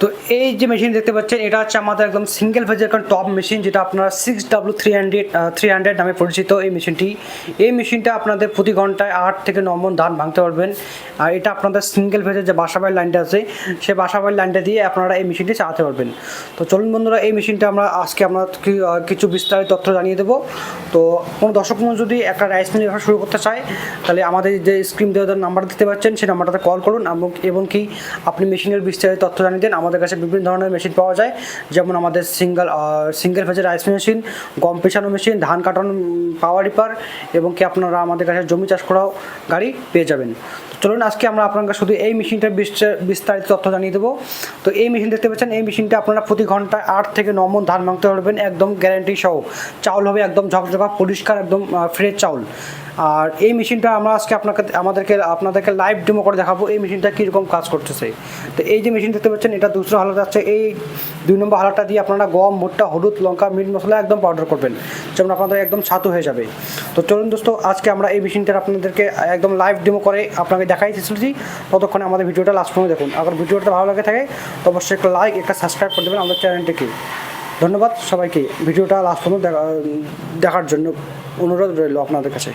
তো এই যে মেশিন দেখতে পাচ্ছেন এটা হচ্ছে আমাদের একদম সিঙ্গেল ফেজের টপ মেশিন, যেটা আপনার 6W300 নামে পরিচিত এই মেশিনটি। এই মেশিনটা আপনাদের প্রতি ঘন্টায় 8 থেকে 9 মণ ধান ভাঙতে পারবেন। আর এটা আপনাদের সিঙ্গেল ফেজের যে বাসাবাড়ির লাইনটা আছে সেই বাসাবাড়ির লাইনটা দিয়ে আপনারা এই মেশিনটি চালাতে পারবেন। তো চলুন বন্ধুরা, এই মেশিনটা আমরা আজকে কিছু বিস্তারিত তথ্য জানিয়ে দেবো। তো কোনো দর্শক বন্ধু যদি একটা রাইস মিল ব্যবসা শুরু করতে চায়, তাহলে আমাদের যে স্ক্রিন দেওয়ার নাম্বার দিতে পাচ্ছেন সেই নাম্বারটাতে কল করুন, এবং কি আপনি মেশিনের বিস্তারিত তথ্য জানিয়ে দেন। আমাদের কাছে বিভিন্ন ধরনের মেশিন পাওয়া যায়, যেমন আমাদের সিঙ্গেল ফেজের রাইস মেশিন, গম পেছানো মেশিন, ধান কাটানো পাওয়ার রিপার, এবং কি আপনারা আমাদের কাছে জমি চাষ করাও গাড়ি পেয়ে যাবেন। চলুন আজকে আমরা আপনাকে শুধু এই মেশিনটার বিস্তারিত তথ্য জানিয়ে দেবো। তো এই মেশিন দেখতে পাচ্ছেন, এই মেশিনটা আপনারা প্রতি ঘন্টায় 8 থেকে 9 মণ ধান ভাঙতে পারবেন, একদম গ্যারান্টি সহ। চাউল হবে একদম ঝকঝকা পরিষ্কার, একদম ফ্রেশ চাউল। আর এই মেশিনটা আমরা আজকে আপনাদেরকে লাইভ ডেমো করে দেখাবো এই মেশিনটা কীরকম কাজ করতেছে। তো এই যে মেশিন দেখতে পাচ্ছেন, এটা দুসরা হালাত আছে। এই 2 নম্বর হালাতটা দিয়ে আপনারা গম, ভুট্টা, হলুদ, লঙ্কা, মিট মশলা একদম পাউডার করবেন, যেমন আপনাদের একদম ছাতু হয়ে যাবে। তো চলুন দোস্ত, আজকে আমরা এই মেশিনটার আপনাদেরকে একদম লাইভ ডেমো করে আপনাকে দেখাই দিচ্ছি। ততক্ষণে আমাদের ভিডিওটা লাস্ট পর্যন্ত দেখুন। আবার ভিডিওটা ভালো লাগে থাকে তো অবশ্যই একটা লাইক, একটা সাবস্ক্রাইব করে দেবেন আমাদের চ্যানেলটিকে। ধন্যবাদ সবাইকে ভিডিওটা লাস্ট পর্যন্ত দেখার জন্য অনুরোধ রইল আপনাদের কাছে।